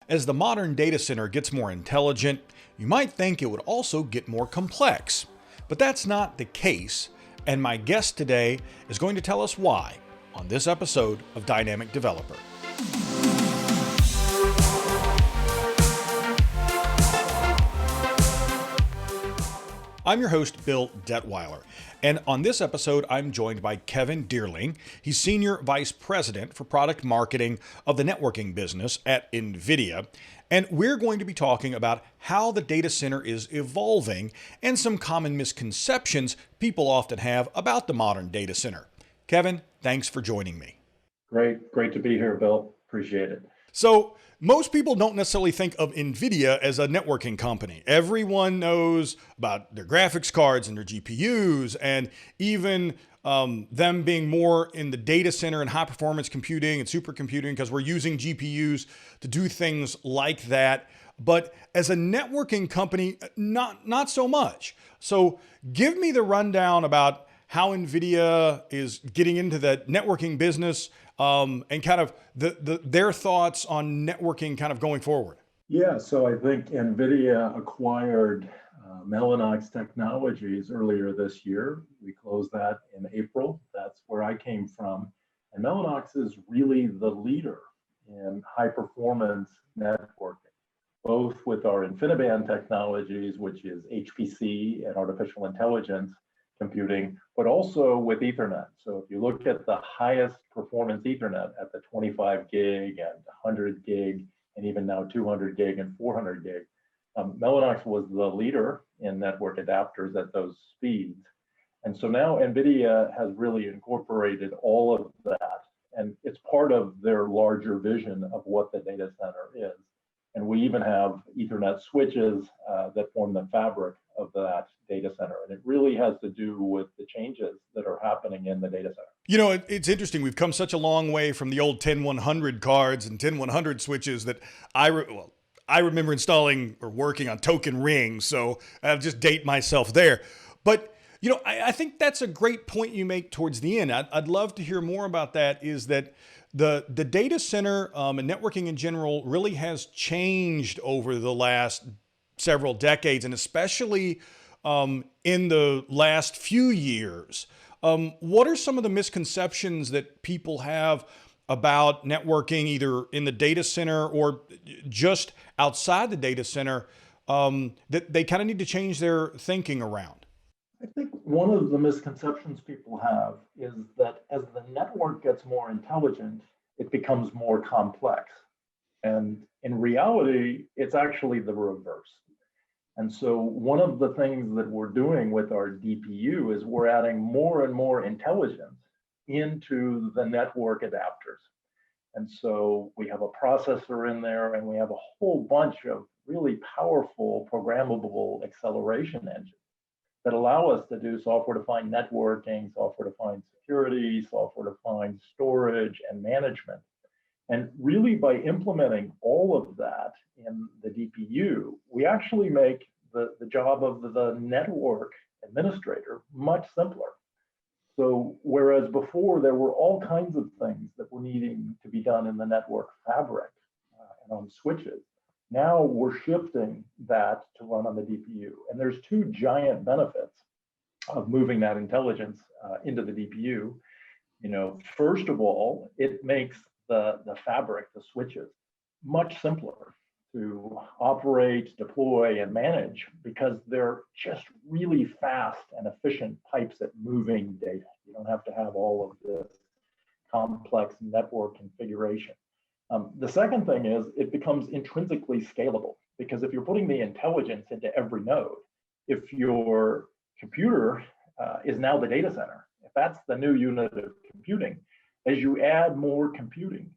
As the modern data center gets more intelligent, you might think it would also get more complex. But that's not the case, and my guest today is going to tell us why on this episode of Dynamic Developer. I'm your host, Bill Detwiler, and on this episode, I'm joined by Kevin Deierling. He's Senior Vice President for Product Marketing of the networking business at Nvidia, and we're going to be talking about how the data center is evolving and some common misconceptions people often have about the modern data center. Kevin, thanks for joining me. Great to be here, Bill. Appreciate it. So, most people don't necessarily think of Nvidia as a networking company. Everyone knows about their graphics cards and their GPUs, and even them being more in the data center and high performance computing and supercomputing because we're using GPUs to do things like that. But as a networking company, not so much. So give me the rundown about how Nvidia is getting into the networking business and kind of their thoughts on networking kind of going forward. Yeah, so I think Nvidia acquired Mellanox Technologies earlier this year. We closed that in April. That's where I came from. And Mellanox is really the leader in high performance networking, both with our InfiniBand technologies, which is HPC and artificial intelligence computing, but also with Ethernet. So if you look at the highest performance Ethernet at the 25 gig and 100 gig, and even now 200 gig and 400 gig, Mellanox was the leader in network adapters at those speeds. And so now NVIDIA has really incorporated all of that, and it's part of their larger vision of what the data center is. And we even have Ethernet switches that form the fabric of that data center. And it really has to do with the changes that are happening in the data center. You know, it's interesting. We've come such a long way from the old 10100 cards and 10100 switches that I remember installing or working on token rings. So I'll just date myself there. But, you know, I think that's a great point you make towards the end. I'd love to hear more about that, is that the data center and networking in general really has changed over the last several decades, and especially in the last few years. What are some of the misconceptions that people have about networking, either in the data center or just outside the data center, that they kind of need to change their thinking around? I think one of the misconceptions people have is that as the network gets more intelligent, it becomes more complex. And in reality, it's actually the reverse. And so one of the things that we're doing with our DPU is we're adding more and more intelligence into the network adapters. And so we have a processor in there, and we have a whole bunch of really powerful programmable acceleration engines that allow us to do software-defined networking, software-defined security, software-defined storage and management. And really, by implementing all of that in the DPU, we actually make the job of the network administrator much simpler. So whereas before there were all kinds of things that were needing to be done in the network fabric and on switches, now we're shifting that to run on the DPU. And there's two giant benefits of moving that intelligence into the DPU. You know, first of all, it makes the fabric, the switches, much simpler to operate, deploy, and manage, because they're just really fast and efficient pipes at moving data. You don't have to have all of this complex network configuration. The second thing is it becomes intrinsically scalable, because if you're putting the intelligence into every node, if your computer is now the data center, if that's the new unit of computing, as you add more computing,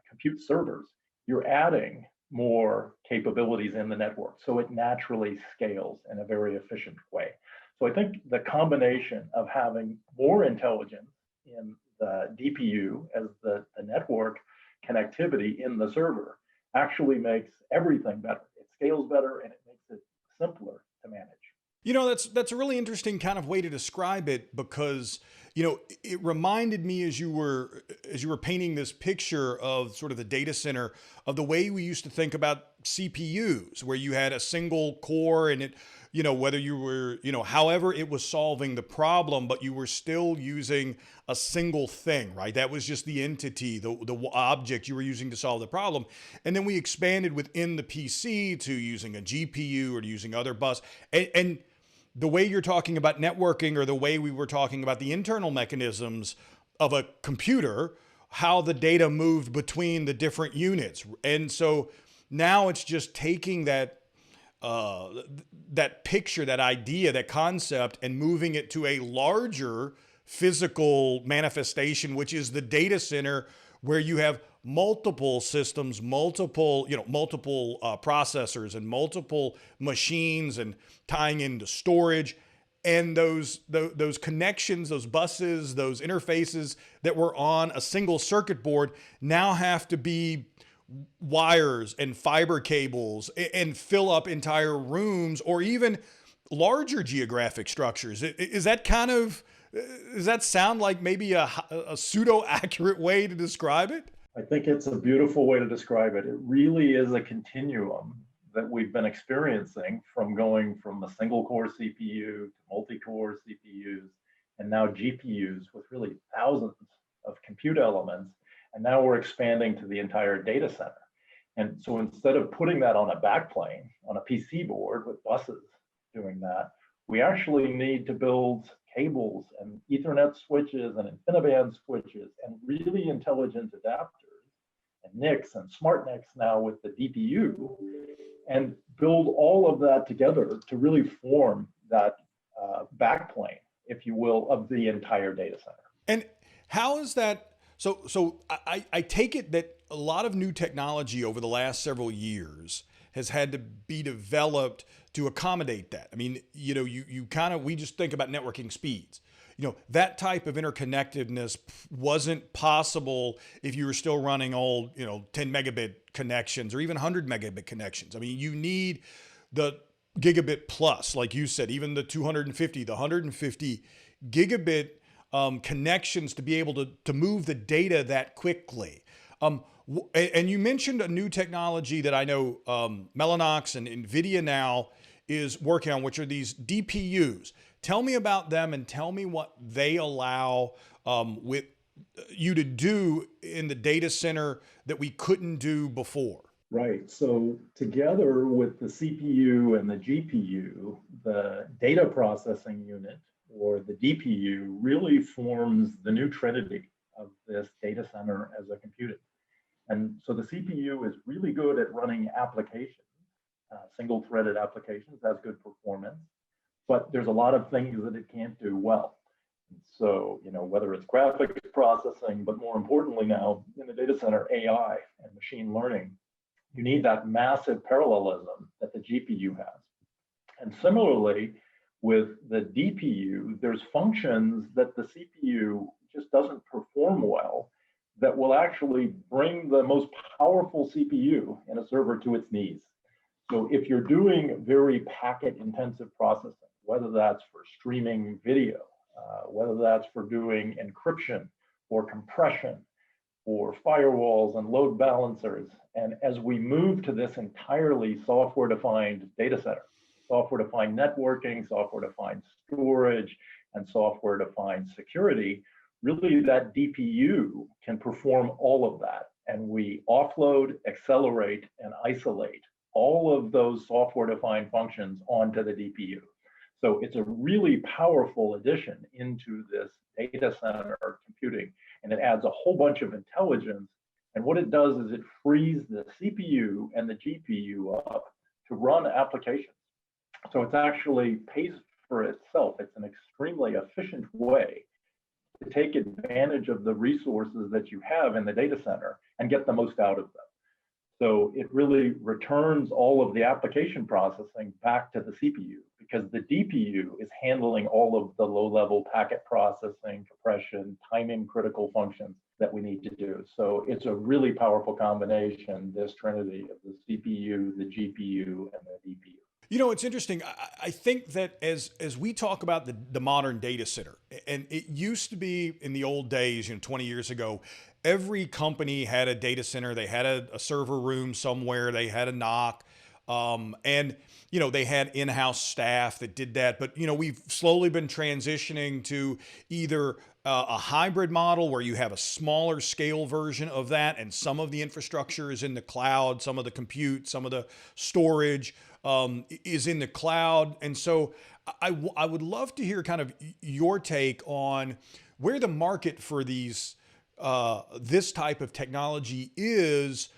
compute servers, you're adding more capabilities in the network. So it naturally scales in a very efficient way. So I think the combination of having more intelligence in the DPU as the network connectivity in the server actually makes everything better. It scales better and it makes it simpler to manage. You know, that's a really interesting kind of way to describe it, because it reminded me as you were painting this picture of sort of the data center of the way we used to think about CPUs, where you had a single core and it, whether you were, however it was solving the problem, but you were still using a single thing, right? That was just the entity, the object you were using to solve the problem. And then we expanded within the PC to using a GPU or to using other bus. And the way you're talking about networking, or the way we were talking about the internal mechanisms of a computer, how the data moved between the different units. And so now it's just taking that picture, that idea, that concept, and moving it to a larger physical manifestation, which is the data center, where you have multiple systems, multiple processors and multiple machines, and tying into storage. And those connections, those buses, those interfaces that were on a single circuit board now have to be wires and fiber cables and fill up entire rooms, or even larger geographic structures. Is that kind of, does that sound like maybe a pseudo accurate way to describe it? I think it's a beautiful way to describe it. It really is a continuum that we've been experiencing, from going from a single core CPU to multi-core CPUs, and now GPUs with really thousands of compute elements. And now we're expanding to the entire data center. And so instead of putting that on a backplane, on a PC board with buses doing that, we actually need to build cables and Ethernet switches and InfiniBand switches and really intelligent adapters and NICs and smart NICs now with the DPU, and build all of that together to really form that backplane, if you will, of the entire data center. And how is that? So I take it that a lot of new technology over the last several years has had to be developed to accommodate that. I mean, we just think about networking speeds. That type of interconnectedness wasn't possible if you were still running old, 10 megabit connections or even 100 megabit connections. I mean, you need the gigabit plus, like you said, even the 250, the 150 gigabit connections to be able to move the data that quickly. And you mentioned a new technology that I know Mellanox and Nvidia now is working on, which are these DPUs. Tell me about them, and tell me what they allow with you to do in the data center that we couldn't do before. Right. So together with the CPU and the GPU, the data processing unit, or the DPU, really forms the new trinity of this data center as a computing. And so the CPU is really good at running applications, single-threaded applications, has good performance, but there's a lot of things that it can't do well. And so, whether it's graphics processing, but more importantly now in the data center, AI and machine learning, you need that massive parallelism that the GPU has. And similarly, with the DPU, there's functions that the CPU just doesn't perform well that will actually bring the most powerful CPU in a server to its knees. So if you're doing very packet intensive processing, whether that's for streaming video, whether that's for doing encryption or compression or firewalls and load balancers, and as we move to this entirely software-defined data center, software-defined networking, software-defined storage, and software-defined security, really that DPU can perform all of that. And we offload, accelerate, and isolate all of those software-defined functions onto the DPU. So it's a really powerful addition into this data center computing, and it adds a whole bunch of intelligence. And what it does is it frees the CPU and the GPU up to run applications. So it's actually pays for itself. It's an extremely efficient way to take advantage of the resources that you have in the data center and get the most out of them. So it really returns all of the application processing back to the CPU, because the DPU is handling all of the low-level packet processing, compression, timing critical functions that we need to do. So it's a really powerful combination, this trinity of the CPU, the GPU, and the DPU. You know, it's interesting. I think that as we talk about the modern data center, and it used to be in the old days, 20 years ago, every company had a data center. They had a server room somewhere. They had a knock, and they had in-house staff that did that. But we've slowly been transitioning to either a hybrid model where you have a smaller scale version of that, and some of the infrastructure is in the cloud, some of the compute, some of the storage is in the cloud. And so I would love to hear kind of your take on where the market for this type of technology is.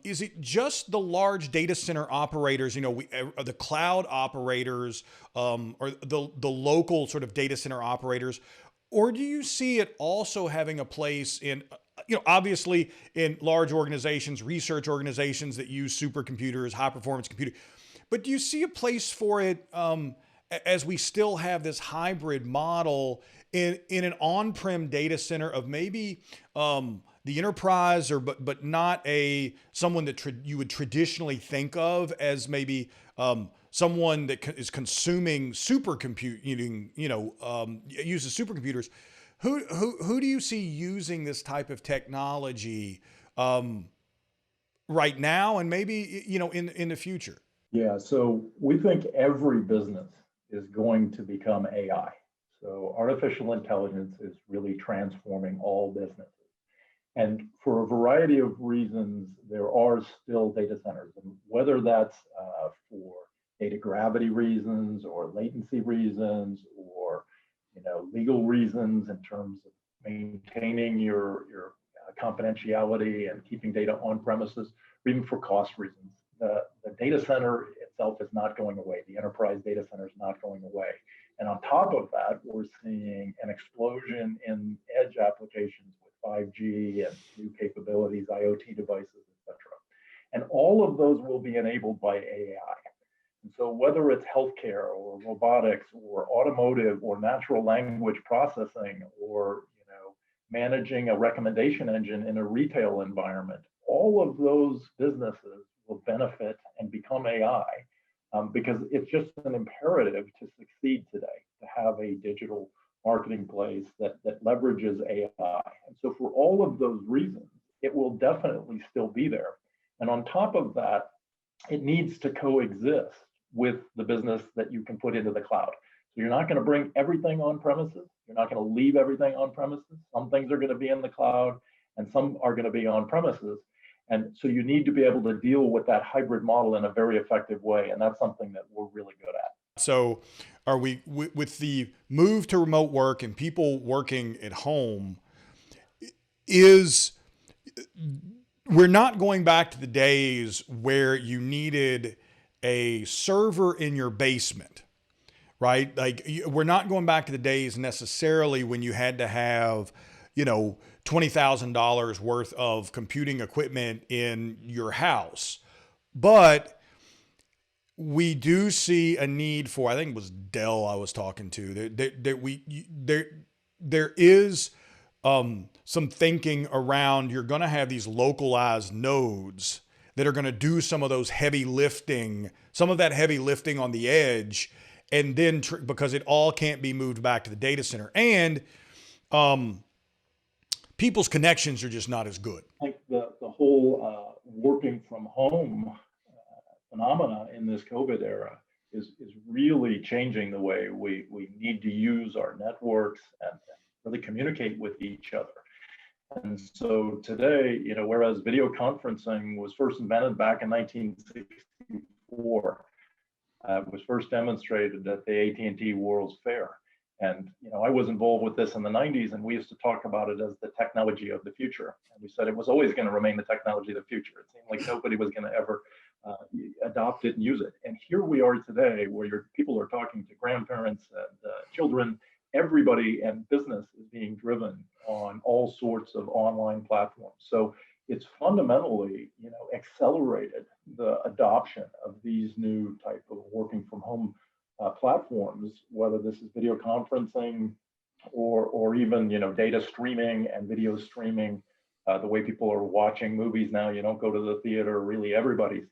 Is it just the large data center operators, the cloud operators, or the local sort of data center operators, or do you see it also having a place in, obviously in large organizations, research organizations that use supercomputers, high performance computing, but do you see a place for it as we still have this hybrid model in an on-prem data center of maybe the enterprise, but not someone that you would traditionally think of as maybe someone that is consuming supercomputing, uses supercomputers. Who do you see using this type of technology right now and maybe in the future? Yeah, so we think every business is going to become AI. So artificial intelligence is really transforming all businesses. And for a variety of reasons, there are still data centers, and whether that's for data gravity reasons or latency reasons or legal reasons in terms of maintaining your confidentiality and keeping data on premises, or even for cost reasons. The data center itself is not going away. The enterprise data center is not going away. And on top of that, we're seeing an explosion in edge applications with 5G and new capabilities, IoT devices, et cetera. And all of those will be enabled by AI. And so whether it's healthcare or robotics or automotive or natural language processing or managing a recommendation engine in a retail environment, all of those businesses will benefit and become AI because it's just an imperative to succeed today, to have a digital marketing place that leverages AI. And so for all of those reasons, it will definitely still be there. And on top of that, it needs to coexist with the business that you can put into the cloud. So you're not going to bring everything on premises. You're not going to leave everything on premises. Some things are going to be in the cloud and some are going to be on premises. And so you need to be able to deal with that hybrid model in a very effective way. And that's something that we're really good at. So are we, with the move to remote work and people working at home, we're not going back to the days where you needed a server in your basement, right? Like we're not going back to the days necessarily when you had to have, $20,000 worth of computing equipment in your house. But we do see a need for, I think it was Dell I was talking to, there is some thinking around, you're going to have these localized nodes that are going to do some of those heavy lifting, some of that heavy lifting on the edge. And then because it all can't be moved back to the data center, and people's connections are just not as good. I think the whole working from home phenomena in this COVID era is really changing the way we need to use our networks and really communicate with each other. And so today, whereas video conferencing was first invented back in 1964, was first demonstrated at the AT&T World's Fair. And I was involved with this in the 90s, and we used to talk about it as the technology of the future. And we said it was always going to remain the technology of the future. It seemed like nobody was going to ever adopt it and use it. And here we are today, where people are talking to grandparents and children. Everybody and business is being driven on all sorts of online platforms. So it's fundamentally, accelerated the adoption of these new type of working from home platforms, whether this is video conferencing or even data streaming and video streaming. The way people are watching movies now, you don't go to the theater. Really, everybody's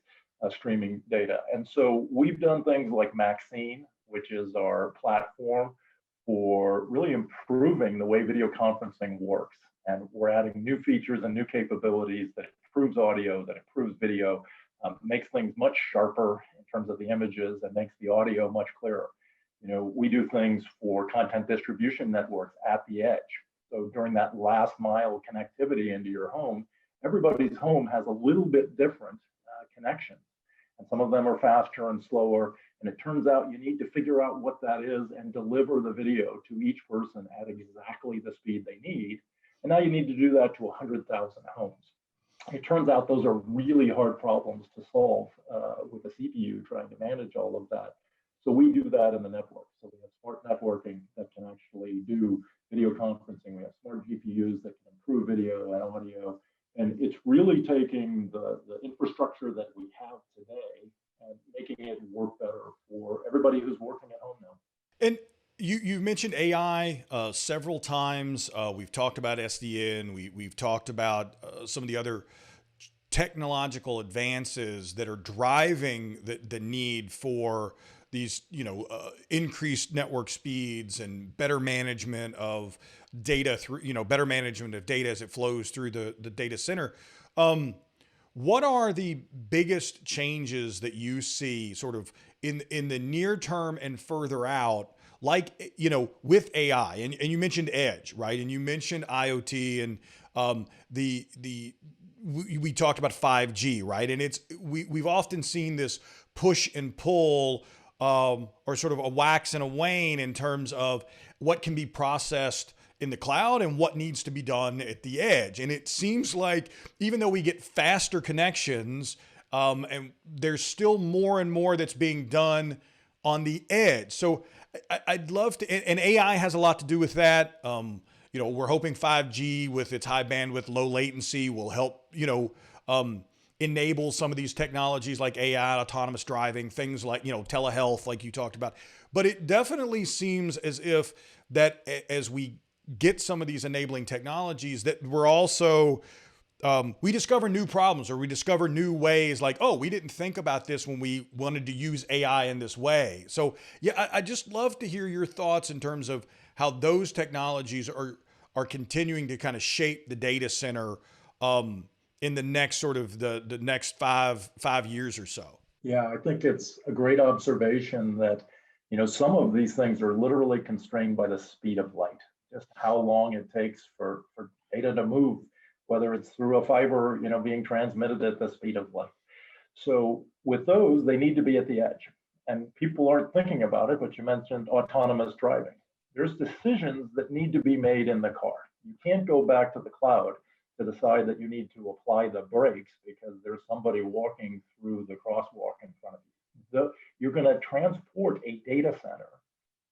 streaming data. And so we've done things like Maxine, which is our platform for really improving the way video conferencing works. And we're adding new features and new capabilities that improves audio, that improves video, makes things much sharper in terms of the images, and makes the audio much clearer. We do things for content distribution networks at the edge. So during that last mile connectivity into your home, everybody's home has a little bit different connection. And some of them are faster and slower. And it turns out you need to figure out what that is and deliver the video to each person at exactly the speed they need. And now you need to do that to 100,000 homes. It turns out those are really hard problems to solve with a CPU trying to manage all of that. So we do that in the network. So we have smart networking that can actually do video conferencing. We have smart GPUs that can improve video and audio. And it's really taking the infrastructure that we have today and making it work better for everybody who's working at home now. And you mentioned AI several times. We've talked about SDN. We've talked about some of the other technological advances that are driving the need for these, increased network speeds and better management of data through, better management of data as it flows through the data center. What are the biggest changes that you see sort of in the near term and further out, like, with AI? And you mentioned edge, right? And you mentioned IoT, and we talked about 5G, right? And we've often seen this push and pull, or sort of a wax and a wane in terms of what can be processed in the cloud and what needs to be done at the edge. And it seems like even though we get faster connections, and there's still more and more that's being done on the edge. So I'd love to, and AI has a lot to do with that. We're hoping 5G with its high bandwidth, low latency will help, enable some of these technologies like AI, autonomous driving, things like, telehealth, like you talked about. But it definitely seems as if that as we get some of these enabling technologies, that we're also, we discover new problems, or we discover new ways, like, oh, we didn't think about this when we wanted to use AI in this way. So yeah, I just love to hear your thoughts in terms of how those technologies are continuing to kind of shape the data center, in the next sort of the next five years or so. Yeah, I think it's a great observation that, some of these things are literally constrained by the speed of light, just how long it takes for data to move, whether it's through a fiber, being transmitted at the speed of light. So with those, they need to be at the edge. And people aren't thinking about it, but you mentioned autonomous driving. There's decisions that need to be made in the car. You can't go back to the cloud to decide that you need to apply the brakes because there's somebody walking through the crosswalk in front of you. You're going to transport a data center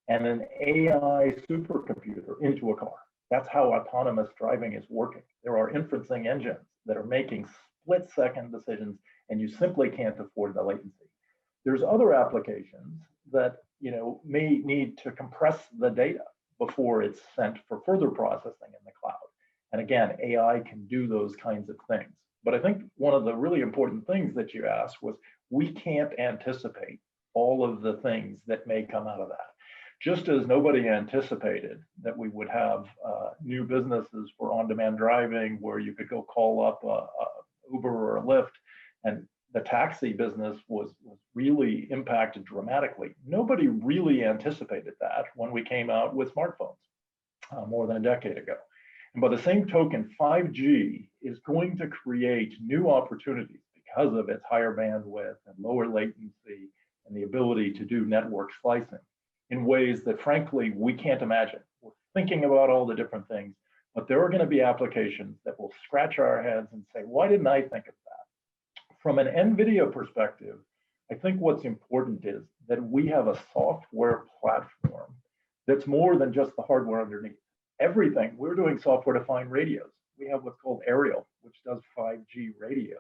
and an AI supercomputer into a car. That's how autonomous driving is working. There are inferencing engines that are making split-second decisions, and you simply can't afford the latency. There's other applications that may need to compress the data before it's sent for further processing in the cloud. And again, AI can do those kinds of things. But I think one of the really important things that you asked was, we can't anticipate all of the things that may come out of that. Just as nobody anticipated that we would have new businesses for on-demand driving, where you could go call up a Uber or a Lyft, and the taxi business was really impacted dramatically. Nobody really anticipated that when we came out with smartphones more than a decade ago. And by the same token, 5G is going to create new opportunities because of its higher bandwidth and lower latency and the ability to do network slicing in ways that, frankly, we can't imagine. We're thinking about all the different things, but there are going to be applications that will scratch our heads and say, why didn't I think of that? From an Nvidia perspective, I think what's important is that we have a software platform that's more than just the hardware underneath. Everything, we're doing software-defined radios. We have what's called Aerial, which does 5G radios,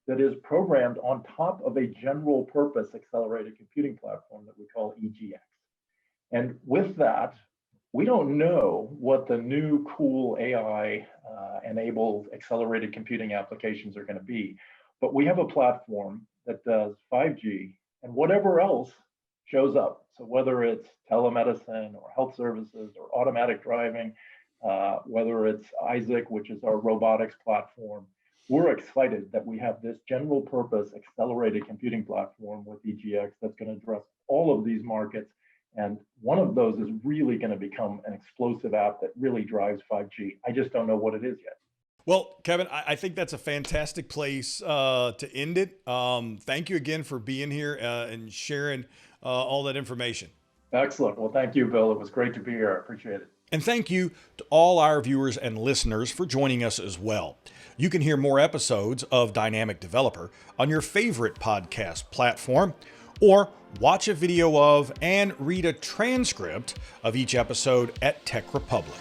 that is programmed on top of a general purpose accelerated computing platform that we call EGX. And with that, we don't know what the new cool AI enabled accelerated computing applications are going to be, But we have a platform that does 5G and whatever else shows up. So whether it's telemedicine or health services or automatic driving, whether it's Isaac, which is our robotics platform, we're excited that we have this general purpose accelerated computing platform with EGX that's going to address all of these markets. And one of those is really going to become an explosive app that really drives 5G. I just don't know what it is yet. Well, Kevin, I think that's a fantastic place to end it. Thank you again for being here and sharing all that information. Excellent. Well, thank you, Bill. It was great to be here. I appreciate it. And thank you to all our viewers and listeners for joining us as well. You can hear more episodes of Dynamic Developer on your favorite podcast platform, or watch a video of and read a transcript of each episode at Tech Republic.